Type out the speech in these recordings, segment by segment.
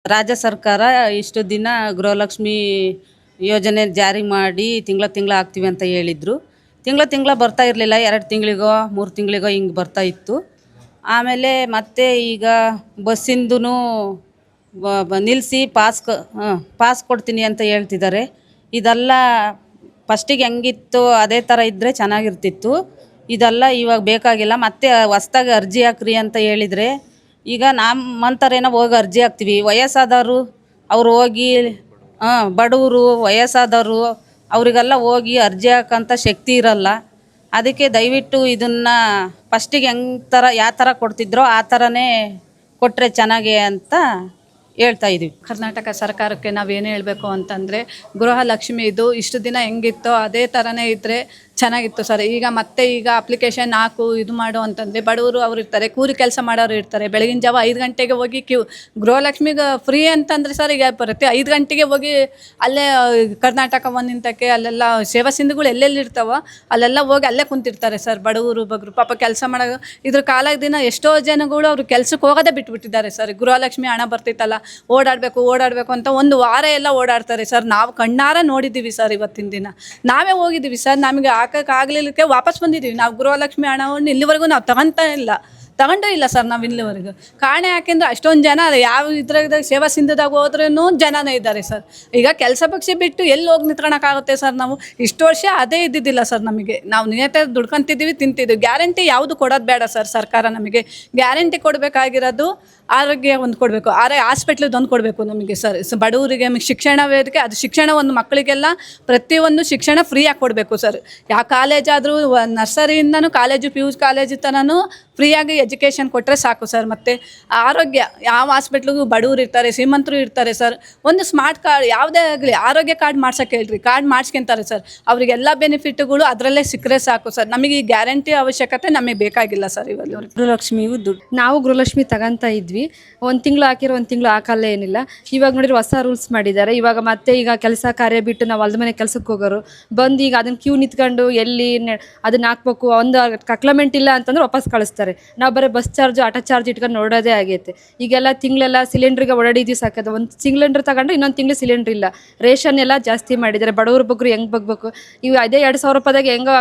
ರಾಜ್ಯ ಸರ್ಕಾರ ಇಷ್ಟು ದಿನ ಗೃಹಲಕ್ಷ್ಮಿ ಯೋಜನೆ ಜಾರಿ ಮಾಡಿ ತಿಂಗಳ ಹಾಕ್ತೀವಿ ಅಂತ ಹೇಳಿದ್ರು. ತಿಂಗಳ ಬರ್ತಾ ಇರಲಿಲ್ಲ. 2 ತಿಂಗಳಿಗೋ 3 ತಿಂಗಳಿಗೋ ಹಿಂಗೆ ಬರ್ತಾ ಇತ್ತು. ಆಮೇಲೆ ಮತ್ತೆ ಈಗ ಬಸ್ಸಿಂದು ನಿಲ್ಲಿಸಿ ಪಾಸ್ ಕೊಡ್ತೀನಿ ಅಂತ ಹೇಳ್ತಿದ್ದಾರೆ. ಇದೆಲ್ಲ ಫಸ್ಟಿಗೆ ಹೆಂಗಿತ್ತು ಅದೇ ಥರ ಇದ್ದರೆ ಚೆನ್ನಾಗಿರ್ತಿತ್ತು. ಇದೆಲ್ಲ ಇವಾಗ ಬೇಕಾಗಿಲ್ಲ. ಮತ್ತೆ ಹೊಸ್ದಾಗಿ ಅರ್ಜಿ ಹಾಕ್ರಿ ಅಂತ ಹೇಳಿದರೆ ಈಗ ನಮ್ಮಂಥವ್ರೇನೋ ಹೋಗಿ ಅರ್ಜಿ ಹಾಕ್ತೀವಿ. ವಯಸ್ಸಾದವರು ಅವ್ರು ಹೋಗಿ ಬಡವರು ವಯಸ್ಸಾದವರು ಅವರಿಗೆಲ್ಲ ಹೋಗಿ ಅರ್ಜಿ ಹಾಕೋಂಥ ಶಕ್ತಿ ಇರಲ್ಲ. ಅದಕ್ಕೆ ದಯವಿಟ್ಟು ಇದನ್ನು ಫಸ್ಟಿಗೆ ಯಾವ ಥರ ಕೊಡ್ತಿದ್ರೋ ಆ ಥರನೇ ಕೊಟ್ಟರೆ ಚೆನ್ನಾಗಿ ಅಂತ ಹೇಳ್ತಾ ಇದ್ದೀವಿ. ಕರ್ನಾಟಕ ಸರ್ಕಾರಕ್ಕೆ ನಾವೇನು ಹೇಳಬೇಕು ಅಂತಂದರೆ, ಗೃಹಲಕ್ಷ್ಮಿ ಇದು ಇಷ್ಟು ದಿನ ಹೆಂಗಿತ್ತೋ ಅದೇ ಥರನೇ ಇದ್ದರೆ ಚೆನ್ನಾಗಿತ್ತು ಸರ್. ಈಗ ಅಪ್ಲಿಕೇಶನ್ ಹಾಕು ಇದು ಮಾಡು ಅಂತಂದರೆ ಬಡವರು ಅವ್ರು ಇರ್ತಾರೆ, ಕೂಲಿ ಕೆಲಸ ಮಾಡೋರು ಇರ್ತಾರೆ. ಬೆಳಗಿನ ಜಾವ 5 ಗಂಟೆಗೆ ಹೋಗಿ ಗೃಹಲಕ್ಷ್ಮಿಗೆ ಫ್ರೀ ಅಂತಂದರೆ ಸರ್ ಈಗ ಬರುತ್ತೆ. 5 ಗಂಟೆಗೆ ಹೋಗಿ ಅಲ್ಲೇ ಕರ್ನಾಟಕ ಒಂದಿಂತಕ್ಕೆ ಅಲ್ಲೆಲ್ಲ ಸೇವಾ ಸಿಂಧುಗಳು ಎಲ್ಲೆಲ್ಲಿ ಇರ್ತಾವೋ ಅಲ್ಲೆಲ್ಲ ಹೋಗಿ ಅಲ್ಲೇ ಕುಂತಿರ್ತಾರೆ ಸರ್. ಬಡವರು ಬಗ್ಗರು ಪಾಪ ಕೆಲಸ ಮಾಡೋ ಇದ್ರ ದಿನ ಎಷ್ಟೋ ಜನಗಳು ಅವರು ಕೆಲ್ಸಕ್ಕೆ ಹೋಗೋದೇ ಬಿಟ್ಬಿಟ್ಟಿದ್ದಾರೆ ಸರ್. ಗೃಹಲಕ್ಷ್ಮಿ ಹಣ ಬರ್ತಿತ್ತಲ್ಲ, ಓಡಾಡಬೇಕು ಅಂತ ಒಂದು ವಾರ ಎಲ್ಲ ಓಡಾಡ್ತಾರೆ ಸರ್. ನಾವು ಕಣ್ಣಾರ ನೋಡಿದ್ದೀವಿ ಸರ್. ಇವತ್ತಿನ ದಿನ ನಾವೇ ಹೋಗಿದ್ದೀವಿ ಸರ್. ನಮಗೆ ಹಾಕೋಕ್ಕಾಗಲಿಲ್ಲಕ್ಕೆ ವಾಪಸ್ ಬಂದಿದ್ದೀವಿ. ನಾವು ಗೃಹಲಕ್ಷ್ಮಿ ಹಣವನ್ನು ಇಲ್ಲಿವರೆಗೂ ನಾವು ತಗೊಂಡೇ ಇಲ್ಲ ಸರ್. ನಾವು ಇಲ್ಲಿವರೆಗೂ ಕಾರಣ ಯಾಕೆಂದ್ರೆ ಅಷ್ಟೊಂದು ಜನ ಯಾವ ಇದ್ರಾಗ ಸೇವಾ ಸಿಂಧುದಾಗ ಹೋದ್ರೂ ಜನನೇ ಇದ್ದಾರೆ ಸರ್. ಈಗ ಕೆಲಸ ಪಕ್ಷಿ ಬಿಟ್ಟು ಎಲ್ಲಿ ಹೋಗಿ ನಿಂತ್ಕೊಳಕ್ಕಾಗುತ್ತೆ ಸರ್. ನಾವು ಇಷ್ಟು ವರ್ಷ ಅದೇ ಇದ್ದಿದ್ದಿಲ್ಲ ಸರ್. ನಮಗೆ ನಾವು ನಿಯತ ದುಡ್ಕೊಂತಿದ್ದೀವಿ, ತಿಂತಿದ್ದೀವಿ. ಗ್ಯಾರಂಟಿ ಯಾವುದು ಕೊಡೋದು ಬೇಡ ಸರ್. ಸರ್ಕಾರ ನಮಗೆ ಗ್ಯಾರಂಟಿ ಕೊಡಬೇಕಾಗಿರೋದು ಆರೋಗ್ಯ ಒಂದು ಕೊಡಬೇಕು, ಹಾಸ್ಪಿಟ್ಲಿದ್ದು ಒಂದು ಕೊಡಬೇಕು ನಮಗೆ ಸರ್. ಬಡವರಿಗೆ ಶಿಕ್ಷಣ ವೇದಿಕೆ, ಅದು ಶಿಕ್ಷಣ ಒಂದು ಮಕ್ಕಳಿಗೆಲ್ಲ ಪ್ರತಿಯೊಂದು ಶಿಕ್ಷಣ ಫ್ರೀಯಾಗಿ ಕೊಡಬೇಕು ಸರ್. ಯಾವ ಕಾಲೇಜಾದರೂ ನರ್ಸರಿಯಿಂದನೂ ಕಾಲೇಜು PU ಕಾಲೇಜು ತನೂ ಫ್ರೀಯಾಗಿ ಎಜುಕೇಷನ್ ಕೊಟ್ಟರೆ ಸಾಕು ಸರ್. ಮತ್ತು ಆರೋಗ್ಯ ಯಾವ ಹಾಸ್ಪಿಟ್ಲಿಗೂ ಬಡವರು ಇರ್ತಾರೆ, ಶ್ರೀಮಂತರು ಇರ್ತಾರೆ ಸರ್. ಒಂದು ಸ್ಮಾರ್ಟ್ ಕಾರ್ಡ್ ಯಾವುದೇ ಆಗಲಿ ಆರೋಗ್ಯ ಕಾರ್ಡ್ ಮಾಡ್ಸೋಕೆ ಹೇಳ್ರಿ, ಕಾರ್ಡ್ ಮಾಡಿಸ್ಕೊಂತಾರೆ ಸರ್. ಅವರಿಗೆಲ್ಲ ಬೆನಿಫಿಟ್ಗಳು ಅದರಲ್ಲೇ ಸಿಕ್ಕರೆ ಸಾಕು ಸರ್. ನಮಗೆ ಈ ಗ್ಯಾರಂಟಿ ಅವಶ್ಯಕತೆ ನಮಗೆ ಬೇಕಾಗಿಲ್ಲ ಸರ್. ಇವಾಗ ಗೃಹಲಕ್ಷ್ಮಿಗೂ ದುಡ್ಡು ನಾವು ಗೃಹಲಕ್ಷ್ಮಿ ತಗೊಂತ ಇದ್ವಿ. 1 ತಿಂಗಳು ಹಾಕಿರೋ 1 ತಿಂಗಳು ಹಾಕಲ್ಲ ಏನಿಲ್ಲ. ಇವಾಗ ನೋಡಿದ್ರೆ ಹೊಸ ರೂಲ್ಸ್ ಮಾಡಿದ್ದಾರೆ. ಇವಾಗ ಮತ್ತೆ ಈಗ ಕೆಲಸ ಕಾರ್ಯ ಬಿಟ್ಟು ನಾವು ಹೊಲ್ದ ಮನೆ ಕೆಲಸಕ್ಕೆ ಹೋಗೋರು ಬಂದು ಈಗ ಅದನ್ನು ಕ್ಯೂ ನಿಂತ್ಕೊಂಡು ಎಲ್ಲಿ ಅದನ್ನ ಹಾಕ್ಬೇಕು, ಒಂದು ಕಕ್ಲಮೆಂಟ್ ಇಲ್ಲ ಅಂತಂದ್ರೆ ವಾಪಸ್ ಕಳಿಸ್ತಾರೆ. ನಾವು ಬರೀ ಬಸ್ ಚಾರ್ಜು ಆಟೋ ಚಾರ್ಜ್ ಇಟ್ಕೊಂಡು ನೋಡೋದೇ ಆಗೈತೆ. ಈಗೆಲ್ಲ ತಿಂಗಳೆಲ್ಲ ಸಿಲಿಂಡ್ರಿಗೆ ಓಡಾಡಿದ್ವಿ ಸಾಕದು. 1 ಸಿಲಿಂಡ್ರ್ ತಗೊಂಡ್ರೆ ಇನ್ನೊಂದು ತಿಂಗಳು ಸಿಲಿಂಡ್ರ್ ಇಲ್ಲ. ರೇಷನ್ ಎಲ್ಲ ಜಾಸ್ತಿ ಮಾಡಿದ್ದಾರೆ. ಬಡವ್ರ ಬಗ್ಗರು ಹೆಂಗೆ ಬಗ್ಬೇಕು. ಇವು ಅದೇ 2,000 ರೂಪಾಯಿದಾಗ ಹೆಂಗೋ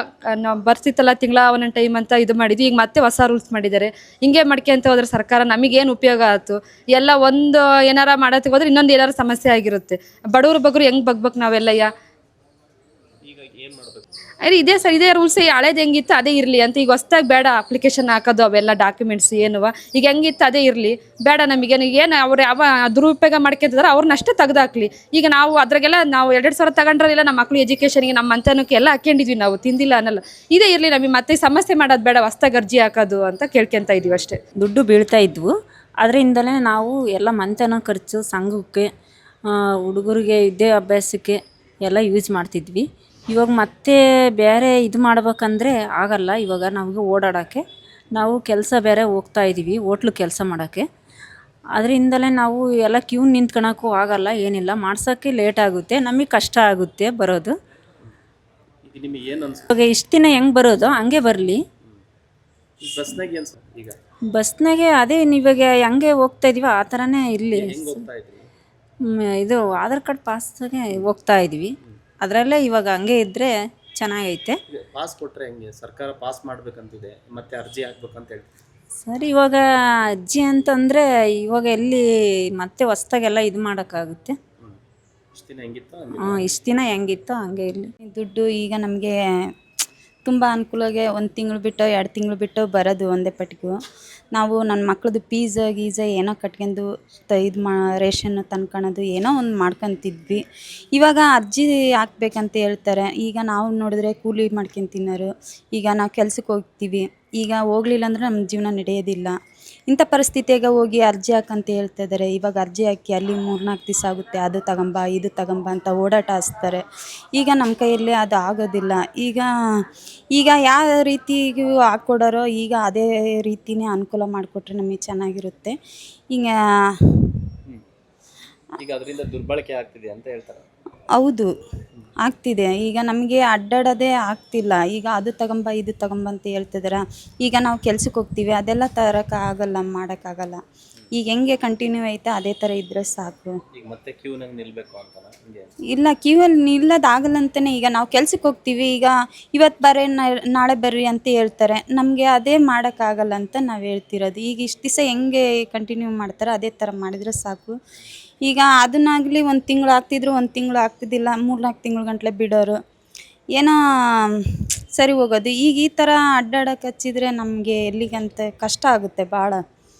ನಾವು ಬರ್ತಿತ್ತಲ್ಲ ತಿಂಗಳ ಒಂದೊಂದು ಟೈಮ್ ಅಂತ ಇದು ಮಾಡಿದ್ವಿ. ಈಗ ಮತ್ತೆ ಹೊಸ ರೂಲ್ಸ್ ಮಾಡಿದ್ದಾರೆ. ಹಿಂಗೆ ಮಾಡ್ಕೊಂತ ಹೋದ್ರೆ ಸರ್ಕಾರ ನಮಗೇನು ಉಪಯೋಗ ಆಯ್ತು? ಎಲ್ಲ ಒಂದು ಏನಾರ ಮಾಡೋದಕ್ಕೆ ಹೋದ್ರೆ ಇನ್ನೊಂದು ಏನಾರು ಸಮಸ್ಯೆ ಆಗಿರುತ್ತೆ. ಬಡವ್ರ ಬಗ್ಗರು ಹೆಂಗೆ ಬಗ್ಬೇಕು ನಾವೆಲ್ಲಯ್ಯ? ಅರೆ ಇದೇ ಸರ್, ಇದೇ ರೂಲ್ಸ್. ಹಳೇದು ಹೆಂಗಿತ್ತು ಅದೇ ಇರಲಿ ಅಂತ. ಈಗ ಹೊಸ್ದಾಗಿ ಬೇಡ ಅಪ್ಲಿಕೇಶನ್ ಹಾಕೋದು ಅವೆಲ್ಲ ಡಾಕ್ಯುಮೆಂಟ್ಸ್ ಏನುವ. ಈಗ ಹೆಂಗಿತ್ತು ಅದೇ ಇರಲಿ, ಬೇಡ ನಮಗೇನು. ಏನು ಅವ್ರು ಯಾವ ದುರುಪಯೋಗ ಮಾಡ್ಕೊಂತಿದಾರೆ ಅವ್ರನ್ನಷ್ಟೇ ತೆಗ್ದಾಕ್ಲಿ. ಈಗ ನಾವು ಅದ್ರಾಗೆಲ್ಲ ನಾವು 2,000 ತಗೊಂಡ್ರಲ್ಲ ನಮ್ಮ ಮಕ್ಳು ಎಜುಕೇಷನ್ಗೆ ನಮ್ಮ ಮಂತನಕ್ಕೆ ಎಲ್ಲ ಹಾಕೊಂಡಿದ್ವಿ ನಾವು, ತಿಂದಿಲ್ಲ ಅನ್ನಲ್ಲ. ಇದೇ ಇರಲಿ ನಮಗೆ. ಮತ್ತೆ ಸಮಸ್ಯೆ ಮಾಡೋದು ಬೇಡ, ಹೊಸ್ದಾಗಿ ಅರ್ಜಿ ಹಾಕೋದು ಅಂತ ಕೇಳ್ಕೊತಾ ಇದೀವಿ ಅಷ್ಟೇ. ದುಡ್ಡು ಬೀಳ್ತಾ ಇದ್ವು. ಅದರಿಂದಲೇ ನಾವು ಎಲ್ಲ ಮಂತನ ಖರ್ಚು, ಸಂಘಕ್ಕೆ, ಹುಡುಗರಿಗೆ ವಿದ್ಯಾಭ್ಯಾಸಕ್ಕೆ ಎಲ್ಲ ಯೂಸ್ ಮಾಡ್ತಿದ್ವಿ. ಇವಾಗ ಮತ್ತೆ ಬೇರೆ ಇದು ಮಾಡ್ಬೇಕಂದ್ರೆ ಆಗಲ್ಲ. ಇವಾಗ ನಮಗೆ ಓಡಾಡೋಕ್ಕೆ ನಾವು ಕೆಲಸ ಬೇರೆ ಹೋಗ್ತಾ ಇದ್ದೀವಿ, ಹೋಟ್ಲು ಕೆಲಸ ಮಾಡೋಕ್ಕೆ. ಅದರಿಂದಲೇ ನಾವು ಎಲ್ಲ ಕ್ಯೂ ನಿಂತ್ಕೊಳಕ್ಕೂ ಆಗಲ್ಲ, ಏನಿಲ್ಲ. ಮಾಡ್ಸೋಕ್ಕೆ ಲೇಟ್ ಆಗುತ್ತೆ, ನಮಗೆ ಕಷ್ಟ ಆಗುತ್ತೆ ಬರೋದು. ಇವಾಗ ಇಷ್ಟು ದಿನ ಹೆಂಗೆ ಬರೋದು ಹಂಗೆ ಬರಲಿ. ಬಸ್ನಾಗೆ ಅದೇ ಇವಾಗ ಹೆಂಗೆ ಹೋಗ್ತಾ ಇದೀವಿ ಆ ಥರನೇ ಇರಲಿ. ಇದು ಆಧಾರ್ ಕಾರ್ಡ್ ಪಾಸ್ಗೆ ಹೋಗ್ತಾ ಇದ್ವಿ. ಅದರಲ್ಲೇ ಇವಾಗ ಹಂಗೆ ಇದ್ದರೆ ಚೆನ್ನಾಗೈತೆ. ಪಾಸ್ ಕೊಟ್ಟರೆ ಹೆಂಗೆ? ಸರ್ಕಾರ ಪಾಸ್ ಮಾಡಬೇಕಂತಿದೆ, ಮತ್ತೆ ಅರ್ಜಿ ಹಾಕ್ಬೇಕಂತ ಹೇಳ್ತೀವಿ ಸರ್. ಇವಾಗ ಅರ್ಜಿ ಅಂತಂದರೆ ಇವಾಗ ಎಲ್ಲಿ ಮತ್ತೆ ಹೊಸ್ದಾಗೆಲ್ಲ ಇದು ಮಾಡೋಕ್ಕಾಗುತ್ತೆ? ಇಷ್ಟು ದಿನ ಹೆಂಗಿತ್ತು ಇಷ್ಟು ದಿನ ಹೆಂಗಿತ್ತೋ ಹಂಗೆ ಇರಲಿ. ದುಡ್ಡು ಈಗ ನಮಗೆ ತುಂಬ ಅನುಕೂಲವಾಗಿ 1 ತಿಂಗಳು ಬಿಟ್ಟು 2 ತಿಂಗಳು ಬಿಟ್ಟು ಬರೋದು ಒಂದೇ ಪಟ್ಟಿಗೂ. ನಾವು ನನ್ನ ಮಕ್ಳದ್ದು ಗೀಝ ಏನೋ ಕಟ್ಕೊಂಡು ರೇಷನ್ನು ತಂದ್ಕೊಳೋದು ಏನೋ ಒಂದು ಮಾಡ್ಕೊತಿದ್ವಿ. ಇವಾಗ ಅರ್ಜಿ ಹಾಕ್ಬೇಕಂತ ಹೇಳ್ತಾರೆ. ಈಗ ನಾವು ನೋಡಿದ್ರೆ ಕೂಲಿ ಮಾಡ್ಕೊಂಡು ತಿನ್ನೋರು. ಈಗ ನಾವು ಕೆಲ್ಸಕ್ಕೆ ಹೋಗ್ತೀವಿ. ಈಗ ಹೋಗ್ಲಿಲ್ಲ ಅಂದರೆ ನಮ್ಮ ಜೀವನ ನಡೆಯೋದಿಲ್ಲ. ಇಂಥ ಪರಿಸ್ಥಿತಿಯಾಗ ಹೋಗಿ ಅರ್ಜಿ ಹಾಕಂತ ಹೇಳ್ತಾ ಇದ್ದಾರೆ. ಇವಾಗ ಅರ್ಜಿ ಹಾಕಿ ಅಲ್ಲಿ 3-4 ದಿವಸ ಆಗುತ್ತೆ. ಅದು ತಗೊಂಬ ಇದು ತಗೊಂಬ ಅಂತ ಓಡಾಟ ಹಚ್ತಾರೆ. ಈಗ ನಮ್ಮ ಕೈಯಲ್ಲಿ ಅದು ಆಗೋದಿಲ್ಲ. ಈಗ ಯಾವ ರೀತಿಗೂ ಹಾಕ್ಕೊಡೋರೋ ಈಗ ಅದೇ ರೀತಿನೇ ಅನುಕೂಲ ಮಾಡಿಕೊಟ್ರೆ ನಮಗೆ ಚೆನ್ನಾಗಿರುತ್ತೆ. ಈಗ ಅದರಿಂದ ದುರ್ಬಳಕೆ ಆಗ್ತಿದೆ ಅಂತ ಹೇಳ್ತಾರೆ. ಹೌದು, ಆಗ್ತಿದೆ. ಈಗ ನಮಗೆ ಅಡ್ಡಾಡೋದೇ ಆಗ್ತಿಲ್ಲ. ಈಗ ಅದು ತಗೊಂಬ ಇದು ತಗೊಂಬ ಅಂತ ಹೇಳ್ತಿದಾರೆ. ಈಗ ನಾವು ಕೆಲ್ಸಕ್ಕೆ ಹೋಗ್ತೀವಿ, ಅದೆಲ್ಲ ತರೋಕ್ಕಾಗಲ್ಲ, ಮಾಡೋಕ್ಕಾಗಲ್ಲ. ಈಗ ಹೆಂಗೆ ಕಂಟಿನ್ಯೂ ಐತೆ ಅದೇ ಥರ ಇದ್ದರೆ ಸಾಕು. ಈಗ ಮತ್ತೆ ಕ್ಯೂನಾಗ ನಿಲ್ಬೇಕು ಅಂತನಾ ಹಿಂಗೆ? ಇಲ್ಲ ಕ್ಯೂವಲ್ಲಿ ನಿಲ್ಲೋದಾಗಲ್ಲ ಅಂತಲೇ. ಈಗ ನಾವು ಕೆಲ್ಸಕ್ಕೆ ಹೋಗ್ತೀವಿ, ಈಗ ಇವತ್ತು ಬರ್ರಿ ನಾಳೆ ಬರ್ರಿ ಅಂತ ಹೇಳ್ತಾರೆ, ನಮಗೆ ಅದೇ ಮಾಡೋಕ್ಕಾಗಲ್ಲ ಅಂತ ನಾವು ಹೇಳ್ತಿರೋದು. ಈಗ ಇಷ್ಟು ದಿವಸ ಹೆಂಗೆ ಕಂಟಿನ್ಯೂ ಮಾಡ್ತಾರೆ ಅದೇ ಥರ ಮಾಡಿದರೆ ಸಾಕು. ಈಗ ಅದನ್ನಾಗಲಿ ಒಂದು ತಿಂಗಳು ಆಗ್ತಿದ್ರು, ಒಂದು ತಿಂಗಳು ಆಗ್ತಿದ್ದಿಲ್ಲ, 3-4 ತಿಂಗಳು ಗಂಟಲೆ ಬಿಡೋರು, ಏನೋ ಸರಿ ಹೋಗೋದು. ಈಗ ಈ ಥರ ಅಡ್ಡಾಡಕ್ಕೆ ಹಚ್ಚಿದ್ರೆ ನಮಗೆ ಎಲ್ಲಿಗಂತ ಕಷ್ಟ ಆಗುತ್ತೆ ಭಾಳ.